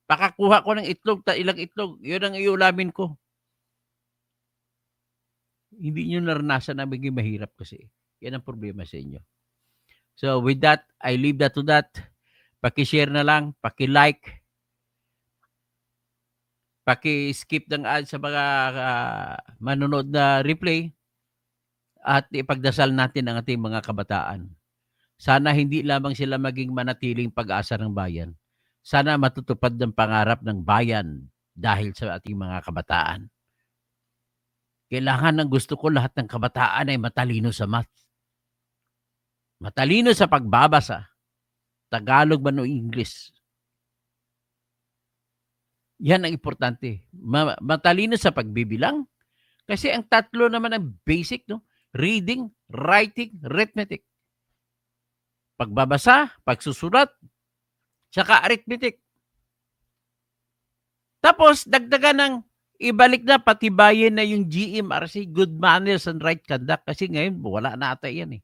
Pakakuha ko ng itlog, ilang itlog, yun ang iulamin ko. Hindi nyo naranasan na maging mahirap kasi. Yan ang problema sa inyo. So with that, I leave that to that. Paki-share na lang, paki-like, paki-skip ng ad sa mga manonood na replay at ipagdasal natin ang ating mga kabataan. Sana hindi lamang sila maging manatiling pag-asa ng bayan. Sana matutupad ng pangarap ng bayan dahil sa ating mga kabataan. Kailangan ng gusto ko lahat ng kabataan ay matalino sa math. Matalino sa pagbabasa. Tagalog man o English. Yan ang importante. Matalino sa pagbibilang. Kasi ang tatlo naman ang basic, no? Reading, writing, arithmetic. Pagbabasa, pagsusulat, saka arithmetic. Tapos, dagdagan ng ibalik na, patibayin na yung GMRC, good manners and right conduct. Kasi ngayon, wala na ata yan eh.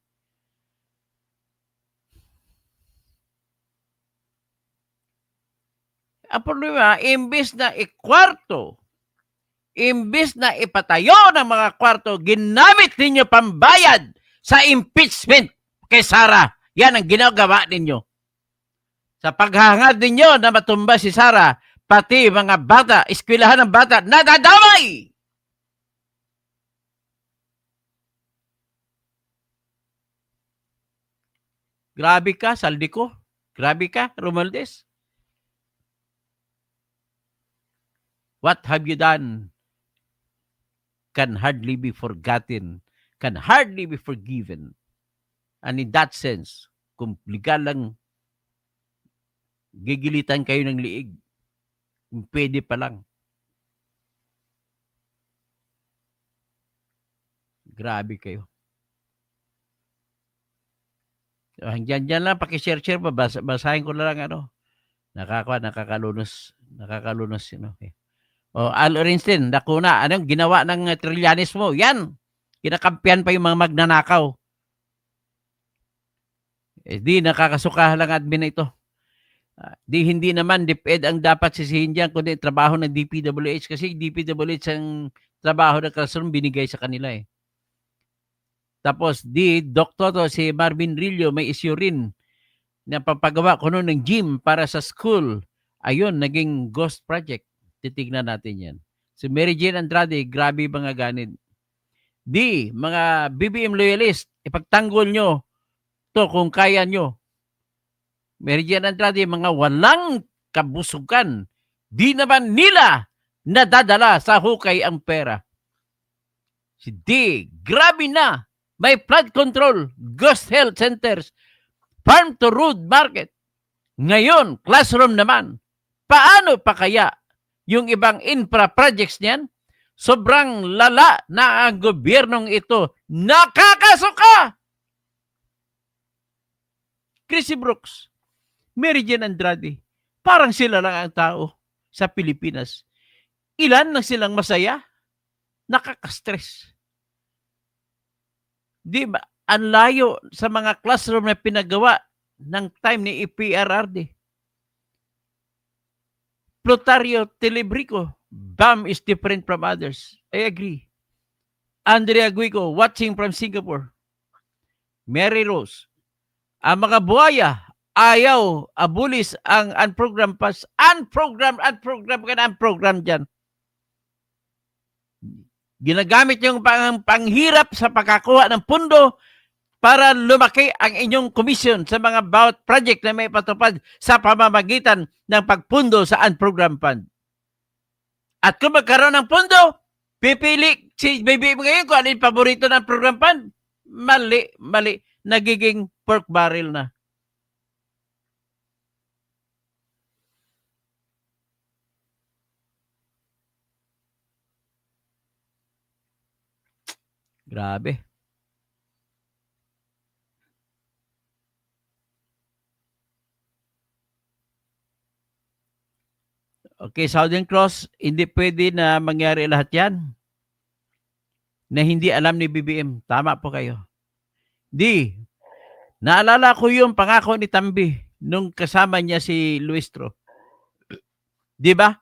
Ang problema, imbis na ikwarto, imbis na ipatayo ng mga kwarto, ginamit ninyo pambayad sa impeachment kay Sara. Yan ang ginagawa ninyo. Sa paghangad ninyo na matumba si Sara, pati mga bata, eskwelahan ng bata, nadadamay! Grabe ka, Saldico. Grabe ka, Romualdez. What have you done can hardly be forgotten, can hardly be forgiven. And in that sense, kung legal lang gigilitan kayo ng liig, pwede pa lang. Grabe kayo. Hanggang dyan lang, pakishare-share pa, basahin ko na lang nakakalunos, okay. O, Al Orenstein, nakuna, anong ginawa ng Trillanes mo? Yan, kinakampihan pa yung mga magnanakaw. Di nakakasuka lang admin na ito. Di hindi naman DepEd ang dapat sisihin dyan, kundi trabaho ng DPWH kasi DPWH ang trabaho ng classroom binigay sa kanila eh. Tapos di doktor si Marvin Rillo may issue rin na papagawa ko noon ng gym para sa school. Ayun, naging ghost project. Titignan natin yan. Si Mary Jane Andrade, grabe mga ganid. Di, mga BBM loyalist, ipagtanggol nyo to kung kaya nyo. Mary Jane Andrade, mga walang kabusugan. Di naman nila nadadala sa hukay ang pera. Si D, grabe na. May flood control, ghost health centers, farm to road market. Ngayon, classroom naman. Paano pa kaya yung ibang infra projects niyan? Sobrang lala na ang gobyernong ito. Nakakasuka! Chrissy Brooks, Mary Jane Andrade, parang sila lang ang tao sa Pilipinas. Ilan na silang masaya? Nakaka-stress. Di ba? Ang layo sa mga classroom na pinagawa ng time ni EPRRD. Plotario Telebrico, BAM is different from others. I agree. Andrea Guico, watching from Singapore. Mary Rose, ang mga buhaya, ayaw abulis ang unprogrammed pass. Unprogrammed dyan. Ginagamit yung panghirap sa pagkakuha ng pundo para lumaki ang inyong komisyon sa mga bawat project na may patupad sa pamamagitan ng pagpundo sa unprogrammed fund. At kung magkaroon ng pundo, pipili si BBM ngayon kung ano yung paborito ng program fund. Mali. Nagiging pork barrel na. Grabe. Okay, Southern Cross, hindi pwede na mangyari lahat yan na hindi alam ni BBM. Tama po kayo. Di, naalala ko yung pangako ni Tambi nung kasama niya si Luistro. Di ba?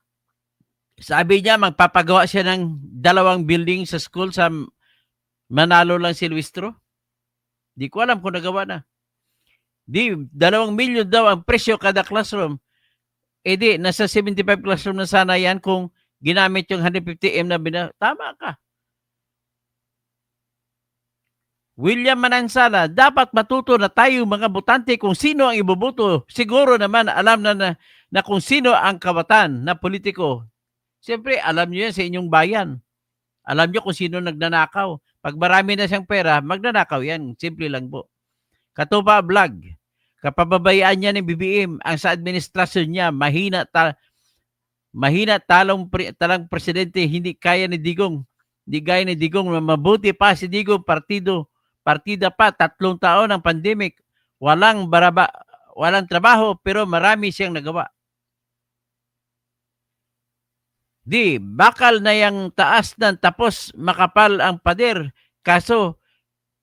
Sabi niya, magpapagawa siya ng 2 building sa school sa Manalo lang si Luistro. Di ko alam kung nagawa na. Di, 2 milyon daw ang presyo kada classroom. Eh di, nasa 75 classroom na sana yan kung ginamit yung 150M na tama ka. William Manansala, dapat matuto na tayo mga botante kung sino ang iboboto. Siguro naman alam na kung sino ang kawatan na politiko. Siyempre, alam niyo yan sa inyong bayan. Alam niyo kung sino nagnanakaw. Pag marami na siyang pera, magnanakaw yan. Simple lang po. Katupa Vlog, kapababayaan niya ng BBM, ang sa administrasyon niya, talang presidente, hindi kaya ni Digong. Hindi gaya ni Digong, mabuti pa si Digong, partida pa, 3 taon ng pandemic, walang trabaho, pero marami siyang nagawa. Di, bakal na yung taas ng tapos makapal ang pader, kaso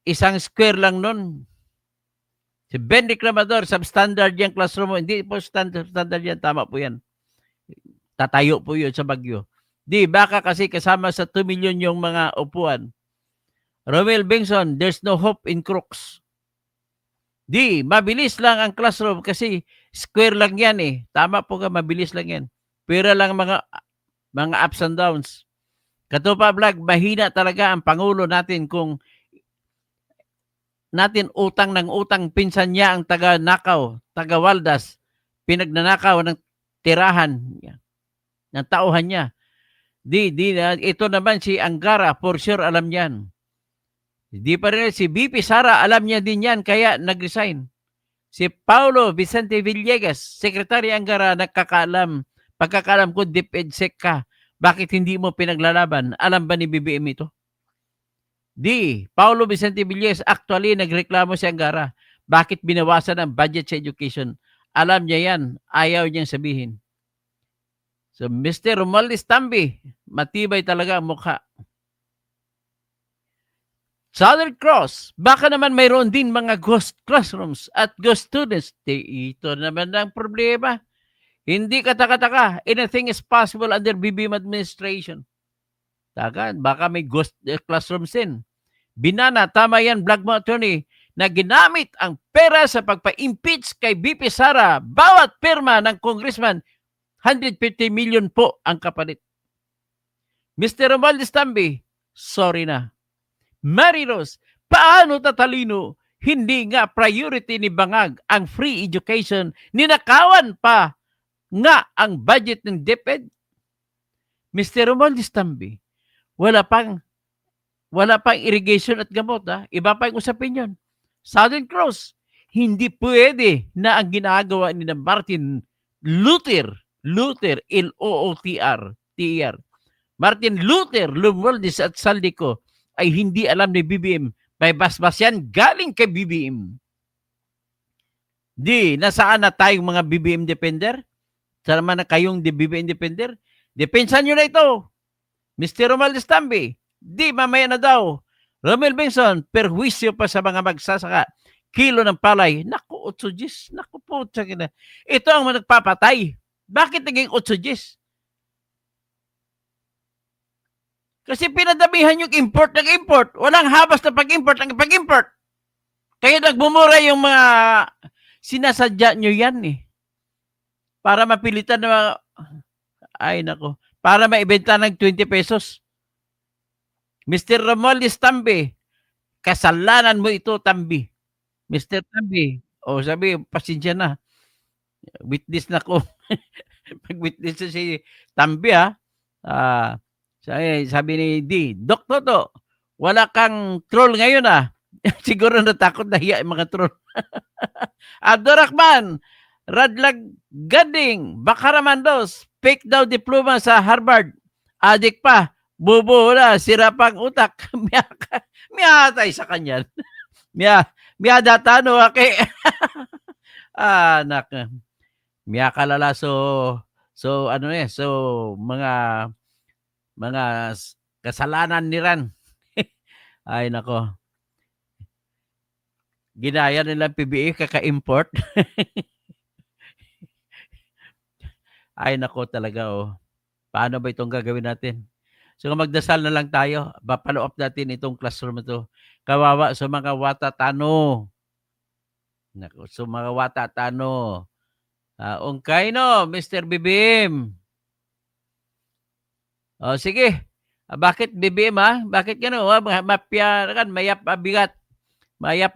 isang square lang nun. Si Ben Reclamador, substandard yung classroom mo, hindi po standard yan, tama po yan. Tatayo po yun sa Bagyo. Di, baka kasi kasama sa 2 million yung mga upuan. Romel Bengson, there's no hope in crooks. Di, mabilis lang ang classroom kasi square lang yan eh. Tama po ka, mabilis lang yan. Pero lang mga ups and downs. Katupa Vlog, mahina talaga ang Pangulo natin kung natin utang ng utang, pinsan niya ang taga-nakaw, taga-Waldas, pinagnanakaw ng tirahan ng tauhan niya. Ito naman si Angara, for sure alam niyan. Di pa rin si BP Sara, alam niya din yan, kaya nag-resign. Si Paulo Vicente Villegas, Secretary Angara, pagkakaalam ko, DepEdsec ka. Bakit hindi mo pinaglalaban? Alam ba ni BBM ito? Di, Paulo Vicente Villegas, actually, nagreklamo si Angara. Bakit binawasan ang budget sa education? Alam niya yan, ayaw niyang sabihin. So, Mr. Romualdez Tambi, matibay talaga ang mukha. Southern Cross, baka naman mayroon din mga ghost classrooms at ghost students. Ito naman ang problema. Hindi kataka-taka. Anything is possible under BBM administration. Tagan, baka may ghost classrooms din. Binana, tama yan, Vlog mo attorney, na ginamit ang pera sa pagpa-impeach kay BP Sara. Bawat pirma ng congressman, 150 million po ang kapalit. Mr. Romualdez Tambi, sorry na. Mary Rose, paano tatalino? Hindi nga priority ni Bangag ang free education. Ninakawan pa nga ang budget ng DepEd. Mr. Romualdez Tambi, wala pang irrigation at gamot. Iba pa yung usapin yun. Southern Cross, hindi pwede na ang ginagawa ni Martin Luther, L-O-O-T-R, T-E-R. Martin Luther, Romualdez at Saldico ay hindi alam ni BBM. May basbas yan galing kay BBM. Di, nasaan na tayong mga BBM defender? Sama na kayong BBM defender? Depensan nyo na ito. Mr. Romualdez Tambi, di, mamaya na daw. Romel Benson, perwisyo pa sa mga magsasaka. Kilo ng palay. Naku, 8 Gs. Naku po, na. Ito ang nagpapatay. Bakit naging 8 Gs? Kasi pinadamihan yung import ng import. Walang habas na pag-import ng pag-import. Kaya nagmumura yung mga sinasadya nyo yan eh. Para mapilitan na ay nako. Para maibenta ng 20 pesos. Mr. Romualdez Tambi, kasalanan mo ito, Tambi. Mr. Tambi, sabi, pasensya na. Witness na ko. Pag-witness na si Tambi sabi ni D, Dok Toto, wala kang troll ngayon Siguro natakot na hiya yung mga troll. Abdurrahman, Radlag Gading, Bakaramandos, fake daw diploma sa Harvard. Adik pa, bubo na, sira pang utak. Miyatay sa kanyan. Miyadatano kay anak. Miyakalala so mga kasalanan ni Ran. Ay nako. Ginaya nila PBA kaka-import. Ay nako talaga Paano ba itong gagawin natin? So magdasal na lang tayo. Follow up natin itong classroom ito. Kawawa sa mga watatano. Naku, sa mga watatano. Ungkay no, Mr. BBM. O sige. Bakit BBM ha? Bakit gano? Mapya kan mayap bigat. Mayap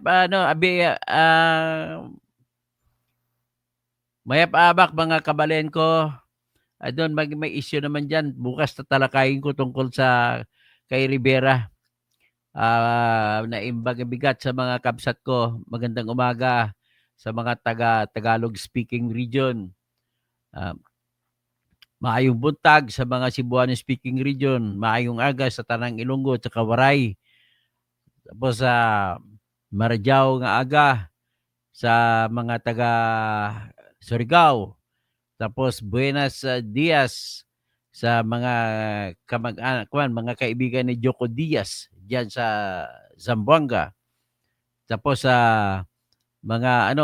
mayap abak mga kabalen ko. Doon may issue naman diyan. Bukas tatalakayin ko tungkol sa kay Rivera. Naimbag bigat sa mga kabsat ko. Magandang umaga sa mga Tagalog speaking region. Maayong buntag sa mga Cebuano speaking region. Maayong aga sa Tanang Ilonggo at Waray. Tapos sa Marajao nga aga sa mga taga Surigao. Tapos Buenos Dias sa mga mga kaibigan ni Joko Diaz diyan sa Zamboanga. Tapos sa mga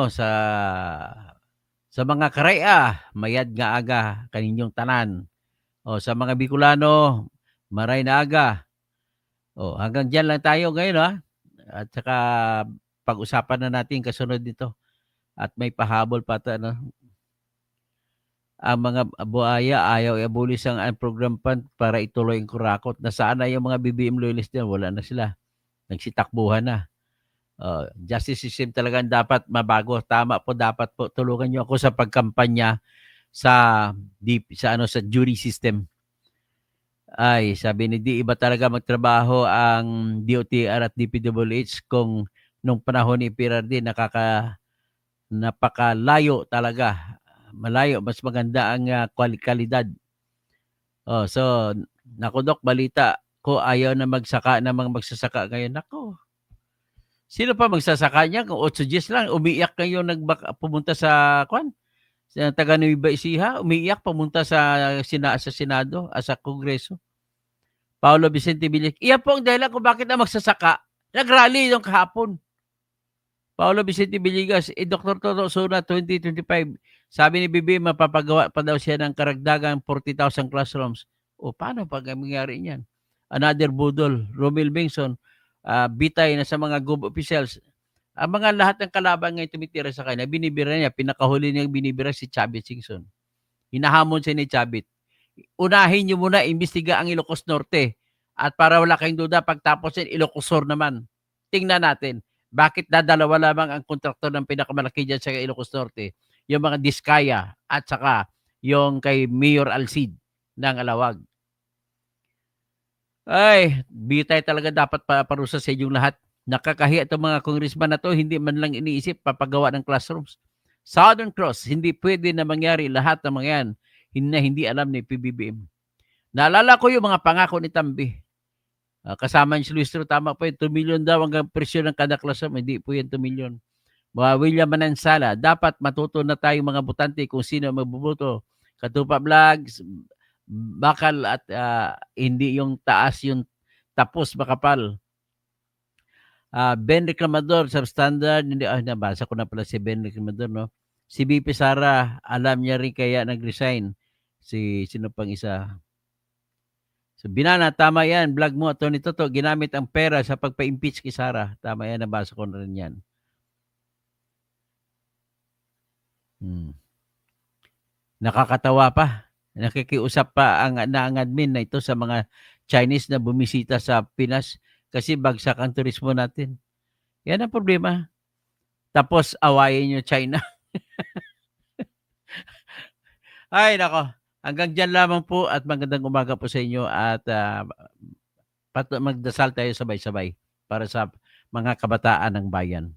sa mga Karaya, mayad nga aga kaninyong tanan. O sa mga Bicolano, maray na aga. O hanggang diyan lang tayo ngayon ha. At saka pag-usapan na natin kasunod nito. At may pahabol pa ang mga buhaya ayaw i-abolish ang program fund para ituloy ang kurakot. Nasaan na yung mga BBM loyalist niya? Wala na sila. Nagsitakbuhan na. Justice system talaga dapat mabago. Tama po, dapat po tulungan niyo ako sa pagkampanya sa jury system. Ay, sabi ni Di, iba talaga magtrabaho ang DOTR at DPWH kung nung panahon ni PRD napakalayo talaga. Malayo, mas maganda ang kalidad. So, naku Dok, balita ko ayaw na magsaka ng mga magsasaka ngayon. Naku, sino pa magsasaka niya? Kung 8 Gs lang, umiiyak kayo pumunta sa taga Nueva Ecija, umiiyak pumunta sa Senado, sa Kongreso. Paolo Vicente Villas. Iyan po ang dahilan kung bakit na magsasaka. Nag-rally yung kahapon. Paolo Vicente Villegas, Dr. Toto Suna 2025. Sabi ni Bibi, mapapagawa pa daw siya ng karagdagang 40,000 classrooms. O paano pag mangyari niyan? Another budol, Romel Bengson, bitay na sa mga gov officials. Ang mga lahat ng kalaban ngayon tumitira sa kanya, binibira niya, pinakahuli niya binibira si Chavit Singson. Hinahamon siya ni Chavit. Unahin niyo muna, imbestiga ang Ilocos Norte. At para wala kayong duda, pagtapos yan, Ilocos Sur naman. Tingnan natin. Bakit dadalawa lamang ang kontraktor ng pinakamalaki dyan sa Ilocos Norte? Yung mga Diskaya at saka yung kay Mayor Alcid ng Alawag. Ay, bitay talaga dapat parusa sa inyong lahat. Nakakahiya itong mga congressman na to, hindi man lang iniisip papagawa ng classrooms. Southern Cross, hindi pwede na mangyari lahat ng mga yan na hindi alam ni PBBM. Naalala ko yung mga pangako ni Tambi. Kasama si Luis Tro, tama po yun, 2 million daw ang presyo ng kada classroom. Hindi po yan 2 million. Mga William Manansala, dapat matuto na tayo mga butante kung sino magbuboto. Katupa Vlogs, bakal at hindi yung taas, yung tapos makapal. Ben Reclamador, substandard, nabasa ko na pala si Ben Reclamador, no? Si BP Sara, alam niya rin kaya nag-resign. Sino pang isa? So, Binana, tama yan. Vlog mo, Tony Toto, ginamit ang pera sa pagpa-impeach kay Sara. Tama yan, nabasa ko na rin yan. Nakakatawa pa. Nakikiusap pa ang admin na ito sa mga Chinese na bumisita sa Pinas kasi bagsak ang turismo natin. Yan ang problema. Tapos awayin nyo China. Ay, nako. Hanggang dyan lamang po at magandang umaga po sa inyo at magdasal tayo sabay-sabay para sa mga kabataan ng bayan.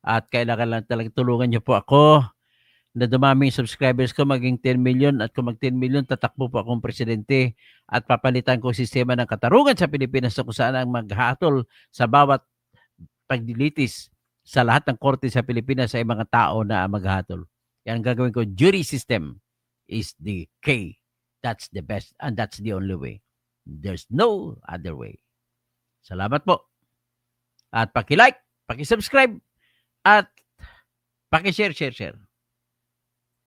At kailangan lang talagang tulungan nyo po ako na dumami yung subscribers ko maging 10 million at kung mag 10 million tatakbo po akong presidente at papalitan ko sistema ng katarungan sa Pilipinas kung saan ang maghatol sa bawat pagdilitis sa lahat ng korte sa Pilipinas ay mga tao na maghatol. Yan ang gagawin ko. Jury system is the key. That's the best and that's the only way. There's no other way. Salamat po. At paki-like, paki-subscribe at paki-share.